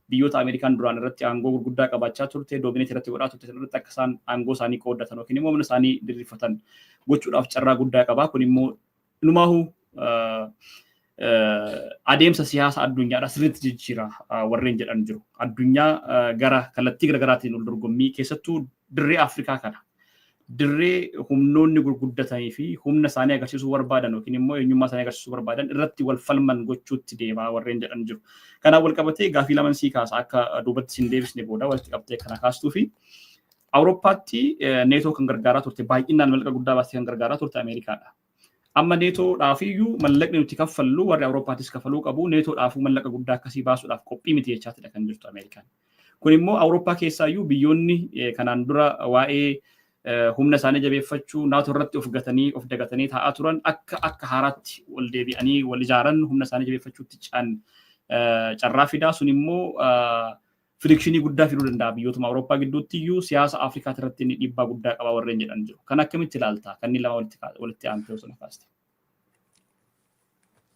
Speaker 1: biyyoota Ameerikaan duraan irratti aangoo gurguddaa qabaachaa turte doomineetii irratti godhaa turte irratti akka isaan aangoo isaanii qooddatan yookiin immoo humna isaanii diriirfatan gochuudhaaf carraa guddaa qaba. Kun immoo inumaahu adeemsa siyaasa addunyaadha sirriitti jijjiira warreen jedhan jiru. Addunyaa gara kallattii garaagaraatiin wal dorgommii keessattuu dirree Afrikaa kana dirree humnoonni gurguddatanii fi humna isaanii agarsiisuu barbaadan yookiin immoo eenyummaa isaanii agarsiisuu barbaadan irratti wal falman gochuutti deemaa warreen jedhan jiru. Kanaan wal qabatee gaafii laman sii kaasa akka duubatti siin deebisne booda walitti qabtee kana kaastuu fi Awurooppaatti neetoo kan gargaaraa turte baay'inaan mallaqa guddaa baastee kan gargaaraa turte Ameerikaadha. Amma neetoodhaaf iyyuu mallaqni nuti kaffallu warri Awurooppaattis kaffaluu qabu neetoodhaafuu mallaqa guddaa akkasii baasuudhaaf qophii miti jechaatidha kan jirtu Ameerikaan. Kun immoo Awurooppaa keessaa iyyuu biyyoonni kanaan dura waa'ee humna isaanii jabeeffachuu naatoo irratti of dagatanii taa'aa turan akka haaraatti wal deebi'anii wal ijaaran humna isaanii jabeeffachuutti caan carraa fidaa sun immoo firikshinii guddaa fiduu danda'a biyyootuma Awurooppaa gidduutti iyyuu siyaasa Afrikaa irratti inni dhiibbaa guddaa qaba warreen jedhan jiru. Kan akkamitti ilaalta? Kan inni lama walitti aantee osoo nafaaste.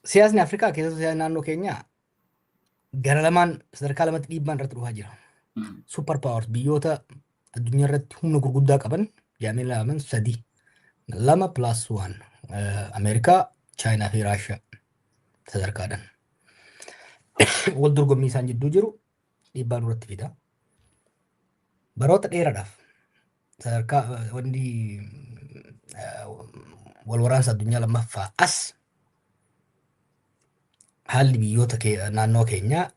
Speaker 2: Siyaasni Afrikaa keessattuu siyaasni naannoo keenyaa gara lamaan sadarkaa lamatti dhiibbaan irratti dhufaa jira. Super powers biyyoota addunyaa irratti humna gurguddaa qaban jaameen laman sadii 2+1 Ameerikaa, Chaayinaa fi Raashiyaa sadarkaadhaan. Wal dorgommii isaan jidduu jiru dhiibbaan irratti fida. Baroota dheeraadhaaf sadarkaa wanti wal waraansa addunyaa lammaffaa as haalli biyyoota naannoo keenyaa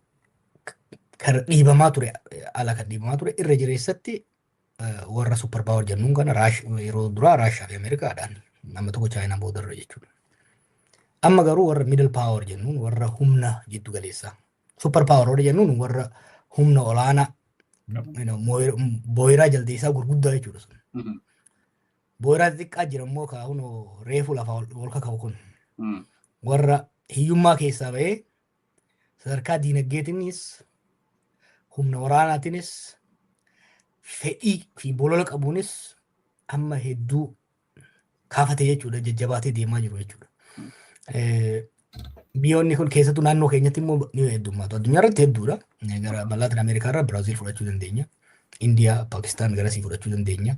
Speaker 2: kan dhiibamaa ture ala kan dhiibamaa ture irra jireessatti warra super power jennuun kana yeroo duraa Raashiyaa fi Ameerikaadhaan nama tokko Chaayinaa boodarra jechuudha. Amma garuu warra middle power jennuun warra humna jiddu galeessaa. Super power warra jennuun warra humna olaanaa booyiraa jaldeessaa gurguddaa jechuudha sun. Booyiraa xixiqqaa jira immoo kaa'uun reefu lafa ol kaka'u kun warra hiyyummaa keessaa bahee sadarkaa diinagdeetiinis humna waraanaatiinis fedhii fi bolola qabuunis amma hedduu kaafate jechuudha jajjabaatee deemaa jiru jechuudha. Biyyoonni kun keessattuu naannoo keenyatti immoo ni heddummaatu. Addunyaa irratti hedduudha. Gara Laatin Ameerikaa irraa Biraaziil fudhachuu dandeenya. Indiyaa, Paakistaan garasii fudhachuu dandeenya.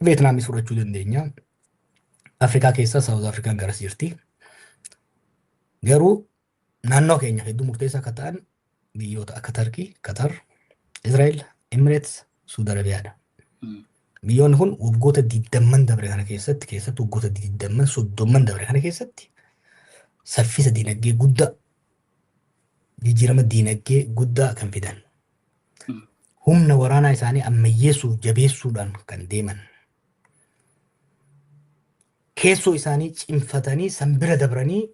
Speaker 2: Veetinaamis fudhachuu dandeenya. Afrikaa keessaa Saawuz Afrikaan garasii jirti. Garuu naannoo keenya hedduu murteessaa akka ta'an biyyoota akka Tarkii, Qatar, Israa'el, Emirates, Suud Arabiyaadha. Biyyoonni kun waggoota 20 dabre kana keessatti keessattuu waggoota 30 dabre kana keessatti saffisa diinagdee guddaa jijjiirama diinagdee guddaa kan fidan. Humna waraanaa isaanii ammayyeessuuf jabeessuudhaan kan deeman. Keessoo isaanii cimfatanii sanbira dabranii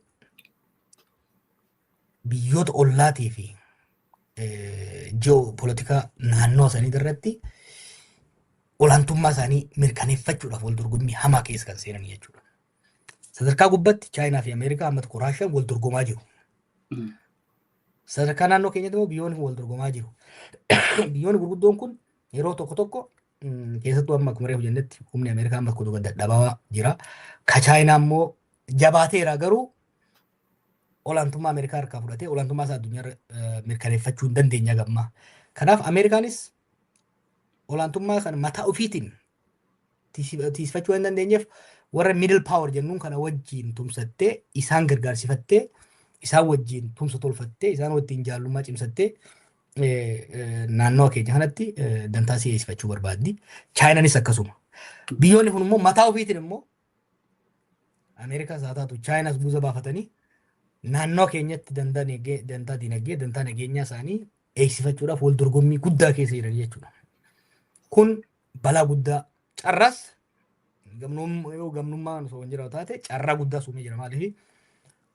Speaker 2: biyyoota ollaatii fi ji'oopolitikaa naannoo isaanii irratti olaantummaa isaanii mirkaneeffachuudhaaf wal dorgommii hamaa keessa kan seenan jechuudha. Sadarkaa gubbatti Chaayinaa fi Ameerikaa amma tokko Raashiyaan wal dorgomaa jiru. Sadarkaa naannoo keenyatti immoo biyyoonni wal dorgomaa jiru. Biyyoonni gurguddoon kun yeroo tokko tokko keessattuu amma akkuma reefu jennetti humni Ameerikaa amma tokko dadhabaa jira. Ka Chaayinaa immoo jabaateera garuu olaantummaa Ameerikaa harkaa fudhatee olaantummaa isaa addunyaa mirkaneeffachuu hin dandeenya gammaa. Kanaaf Ameerikaanis olaantummaa kana mataa ofiitiin tiisfachuu hin dandeenyeef warra middle power jennuun kana wajjiin tumsattee isaan gargaarsifattee isaan wajjiin tumsa tolfattee isaan wajjiin jaallummaa cimsattee naannoo keenya kanatti dantaa si'eessifachuu barbaaddi. Chaayinaanis akkasuma. Biyyoonni kun immoo mataa ofiitiin immoo Ameerikaas haa taatu Chaayinaas buusa baafatanii naannoo keenyatti dantaa diinagdee dantaa nageenyaa isaanii eegsifachuudhaaf wal dorgommii guddaa keessa jiran jechuudha. Kun balaa guddaa carraas gamnummaan osoo hin jiraatu taate carraa guddaa suumee jira maaliif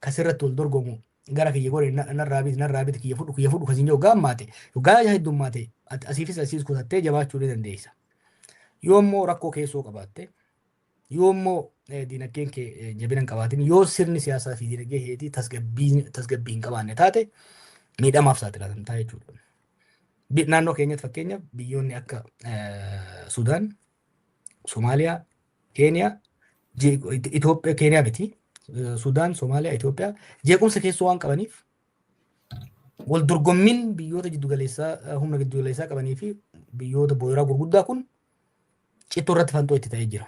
Speaker 2: kasirratti wal dorgomu gara kiyya godhe narraa biti kiyya fudhu kasiin jiru gaammaate gaa heddummaate asiifis asiis kutattee jabaachuu ni dandeessa. Yoo immoo rakkoo keessoo qabaatte yoo immoo diinagdeen kee jabina hin qabaatin yoo sirni siyaasaa fi diinagdee heetii tasgabbii hin qabaanne taate miidhamaaf saaxilamtaa jechuudha. Naannoo keenyatti fakkeenyaaf biyyoonni akka Sudaan, Somaaliyaa, Keeniyaa, Itoophiyaa, Keeniyaa miti. Sudaan, Somaaliyaa, Itoophiyaa jeequmsa keessoo waan qabaniif wal dorgommiin biyyoota humna giddugaleessaa qabanii fi biyyoota booyiraa gurguddaa kun cittoo irratti fantoo itti ta'ee jira.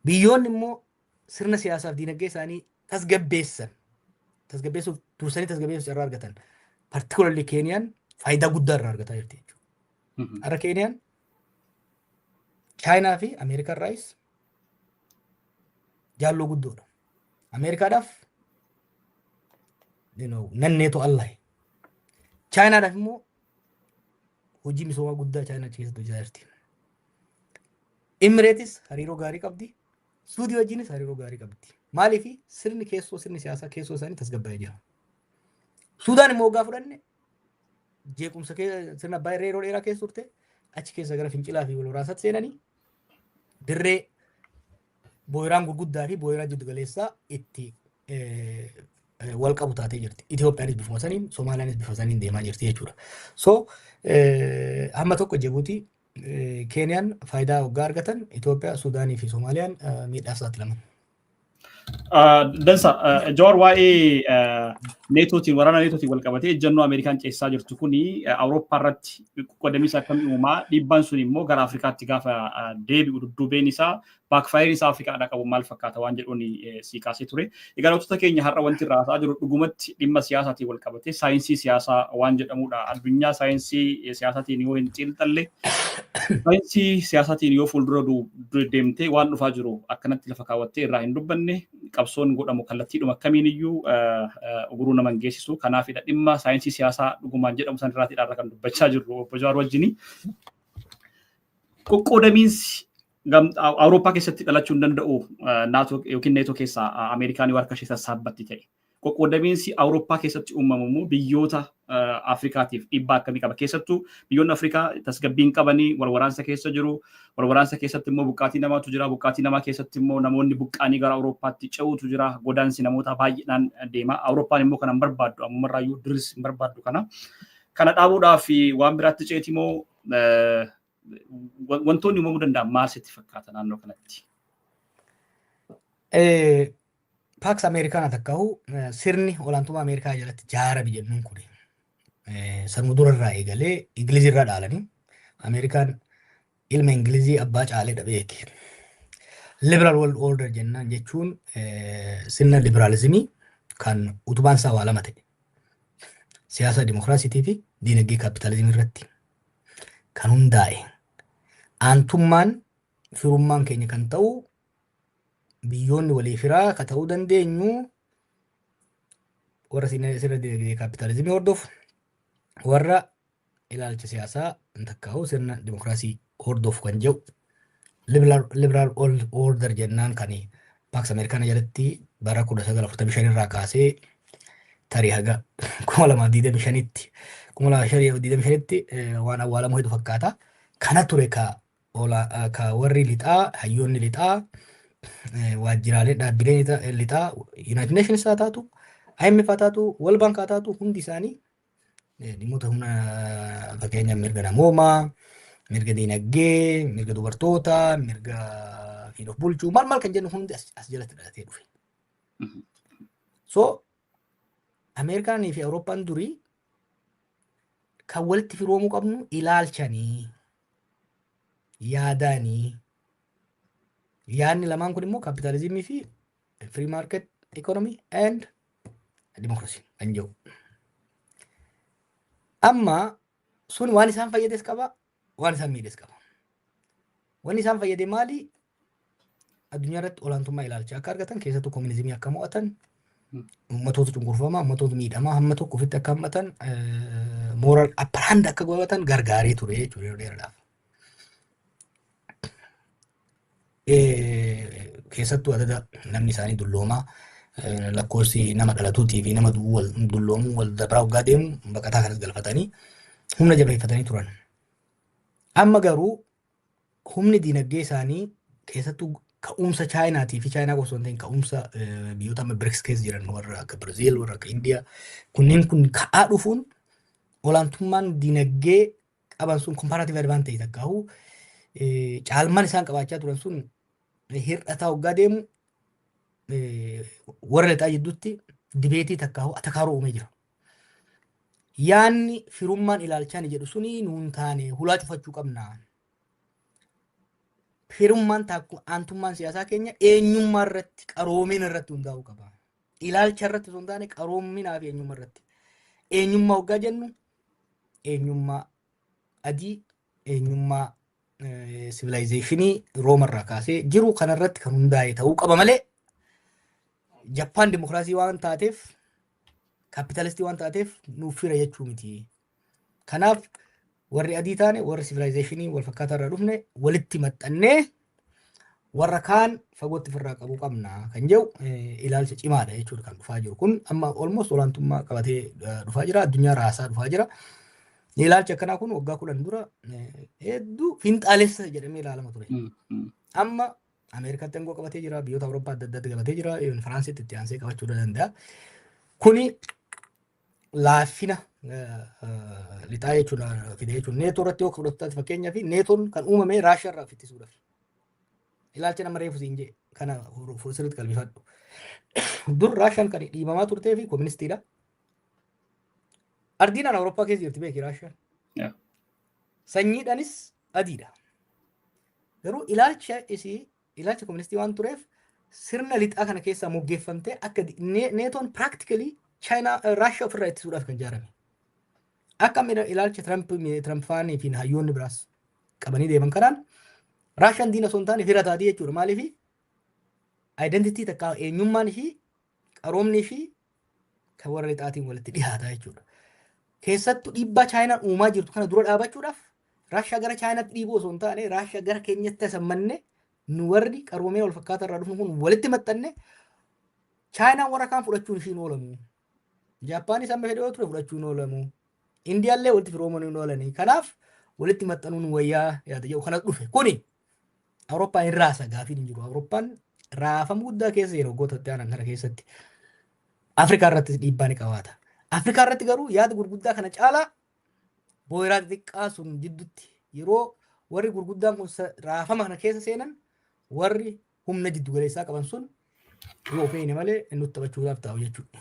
Speaker 2: Biyyoonni immoo sirna siyaasaa fi diinagdee isaanii tasgabbeessuuf dursanii tasgabbeessuuf carraa argatan. Particularly Keeniyaan faayidaa guddaa irraa argataa jirti jechuudha. Har'a Keeniyaan Chaayinaa fi Ameerikaa irraayis jaalloo guddoodha. Ameerikaadhaaf nanneetoo allahi. Chaayinaadhaaf immoo hojii misoomaa guddaa Chaayinaa keessatti hojjetaa jirti. Imireetis hariiroo gaarii qabdi. Suudii wajjinis hariiroo gaarii qabdi. Maaliif sirni siyaasaa keessoo isaanii tasgabbaa'ee jira. Suudaan immoo hoggaa fudhanne jeequmsa sirna baay'ee yeroo dheeraa keessa turte achi keessa gara fincilaa fi wal waraansaatti seenanii dirree booyiraan gurguddaa fi booyiraa jiddu galeessaa itti wal qabu taatee jirti. Itoophiyaanis bifuma saniin, Somaaliyaanis bifa saniin deemaa jirti jechuudha. So hamma tokko Jibuutii Keeniyaan faayidaa waggaa argatan Itoophiyaa, Suudaanii fi Somaaliyaan miidhaaf saaxilaman.
Speaker 1: Dansa Jawaar waa'ee neetootiin waraana neetootiin wal qabatee ejjennoo Ameerikaan ceessaa jirtu kuni Awurooppaa irratti qoqqoodamiinsa akkamii uumaa dhiibbaan sun immoo gara Afrikaatti gaafa deebi'u dudduubeen isaa baakfaayirii isaa Afrikaadhaa qabu maal fakkaata waan jedhuun sii kaasee ture. Egaa wantoota keenya har'a wanti irraa haasa'aa jiru dhugumatti dhimma siyaasaatiin wal qabatee saayinsii siyaasaa waan jedhamudha. Addunyaa saayinsii siyaasaatiin yoo hin xiinxalle saayinsii siyaasaatiin yoo fuuldura deemtee waan dhufaa jiru akkanatti lafa kaawwattee irraa hin dubbanne qabsoon godhamu kallattiidhuma akkamiin iyyuu uguruu nama hin geessisu. Kanaafidha dhimma saayinsii siyaasaa dhugumaan jedhamu san irraatiidha kan dubbachaa jirru obbo Jawaar wajjini. Qoqqoodamiinsi Awurooppaa keessatti dhalachuu hin danda'u naatoo yookiin neetoo keessaa Ameerikaan harka ishee sassaabbatti ta'e. Qoqqoodamiinsi Awurooppaa keessatti uumamu biyyoota Afrikaatiif dhiibbaa akkamii qaba? Keessattuu biyyoonni Afrikaa tasgabbiin qabanii waraansa keessa jiru. Waraansa keessatti immoo buqqaatii namaatu jira. Buqqaatii namaa keessatti immoo namoonni buqqaanii gara Awurooppaatti ce'uutu jira. Godaansi namoota baay'inaan deema. Awurooppaan immoo kana hin barbaaddu. Ammarraayyuu duris hin barbaaddu kana. Kana dhaabuudhaaf waan biraatti ceeti moo wantoonni uumamuu danda'an maal sitti fakkaata naannoo kanatti?
Speaker 2: Paaks Ameerikaan takkaahu sirni olaantummaa Ameerikaa jalatti jaarame jennuun kun sanuu durarraa eegalee Ingilizirraa dhaalanii Ameerikaan ilma Ingilizii abbaa caalee dhabeeti. Liberal world order jennaan jechuun sirna liberaalizimii kan utubaan isaa waa lama ta'e. Siyaasa dimokiraasiitii fi diinagdee kaapitaalizimii irratti kan hundaa'e. Aantummaan firummaan keenya kan ta'u biyyoonni walii firaa ka ta'uu dandeenyu warra sirna diinagdee kaapitaalizimii hordofu warra ilaalcha siyaasaa takkaahu sirna dimokiraasii hordofu kan jedhu liberal order jennaan kan Paaks Ameerikaan jalatti bara 1945 irraa kaasee tarii haga 2025tti 2025tti waan awwaalamu hedduu fakkaata. Kana ture ka warri lixaa hayyoonni lixaa waajjiraalee dhaabbilee lixaa United Nations haa taatu IMF haa taatu World Bank haa taatu hundi isaanii dhimmoota humna fakkeenyaaf mirga namoomaa, mirga diinagdee, mirga dubartootaa, mirga fiin of bulchuu maal kan jennu hundi as jalatti dhalatee dhufe. So Ameerikaanii fi Awurooppaan durii kan walitti firoomuu qabnu ilaalchanii yaadanii yaadni lamaan kun immoo kaapitaalizimii fi free market economy and democracy kan jedhu. Amma sun waan isaan fayyades qaba, waan isaan miidhes qaba. Wanni isaan fayyade maali? Addunyaa irratti olaantummaa ilaalcha akka argatan keessattuu koominizimii akka mo'atan ummatoota cunqurfamaa, ummatoota miidhamaa hamma tokko ofitti akka hammatan moral upper hand akka godhatan gargaaree ture jechuudha yeroo dheeraadhaaf. Keessattuu adada namni isaanii dulloomaa lakkoofsi nama dhalatuutii fi nama dulloomuu wal dabraa waggaa deemu baqataa kanas galfatanii humna jabeeffatanii turan. Amma garuu humni diinagdee isaanii keessattuu ka'umsa Chaayinaatii fi Chaayinaa osoo hin ta'in ka'umsa biyyoota amma BRICS keessa jiran warra akka Biraziil, warra akka Indiyaa kunneen kun ka'aa dhufuun olaantummaan diinagdee qaban sun comparative advantage takkaahu caalmaan isaan qabaachaa turan sun hir'ataa waggaa deemu warra lixaa jidduutti dibeetii takkaahu atakaaruu uumee jira. Yaanni firummaan ilaalchaan jedhu suni nuun taane hulaa cufachuu qabna. Firummaan aantummaan siyaasaa keenya eenyummaa irratti qaroomina irratti hundaa'uu qaba. Ilaalcha irratti osoo hin taane qaroominaa fi eenyummaa irratti. Eenyummaa waggaa jennu eenyummaa adii, eenyummaa civilizationii roomarraa kaasee jiru kanarratti kan hundaa'e ta'uu qaba malee Jappaan dimokiraasii waan taateef kaapitaalistii waan taateef nuuf fira jechuu miti. Kanaaf warri adii taane warri civilizationii wal fakkaataa irraa dhufne walitti maxxannee warra kaan fagootti ofirraa qabuu qabna kan jedhu ilaalcha cimaadha jechuudha kan dhufaa jiru. Kun amma almost olaantummaa qabatee dhufaa jira. Addunyaa raasaa dhufaa jira. Ilaalchi akkanaa kun waggaa 10 dura hedduu finxaalessa jedhamee ilaalama ture. Amma Ameerikaatti aangoo qabatee jira, biyyoota Awurooppaa adda addaatti qabatee jira, Firaansitti itti aansee qabachuu danda'a. Kuni laaffina lixaa jechuun fide jechuun neetoo irratti yoo fudhataate fakkeenyaa fi neetoon kan uumame Raashiyaa irraa ittisuudhaaf. Ilaalcha nama reefu siin jee kana sirriitti qalbifadhu. Dur Raashiyaan kan dhiibamaa turtee fi kooministiidha. Ardiinaan Awurooppaa keessa jirti beeki Raashiyaan. Sanyiidhaanis adiidha. Garuu ilaalcha kooministii waan tureef sirna lixaa kana keessaa moggeeffamtee akka neetoon piraaktikalii Chaayinaa Raashiyaa ofirraa ittisuudhaaf kan ijaarame. Akka ilaalcha Tirampaanii fi hayyoonni biraas qabanii deeman kanaan Raashiyaan diina osoo hin taane fira taatii jechuudha. Maaliif aayidentitii takka eenyummaan ishii qaroomni ishii kan warra lixaatiin walitti dhihaataa jechuudha. Keessattuu dhiibbaa Chaayinaan uumaa jirtu kana dura dhaabachuudhaaf Raashiyaa gara Chaayinaatti dhiibuu osoo hin taane Raashiyaa gara keenyatti sammanne nu warri qaroomee wal fakkaataa irraa dhufnu kun walitti maxxanne Chaayinaan warra kaan fudhachuun ishiin oolamu. Jaappaanis amma fedhee ture fudhachuun oolamu. Indiyaallee walitti firooman hin oolanii. Kanaaf walitti maxxanuun wayyaa yaada jedhu kanas dhufe. Kuni Awurooppaan hin raasa gaafiin hin jiru. Awurooppaan raafama guddaa keessa yeroo waggoota itti aanan kana keessatti Afrikaa irratti dhiibbaa ni qabaata. Afrikaa irratti garuu yaada gurguddaa kana caalaa booyiraa xixiqqaa sun jidduutti yeroo warri gurguddaan kun raafama kana keessa seenan warri humna jiddu galeessaa qaban sun yoo feene malee nutti taphachuudhaaf taa'u jechuudha.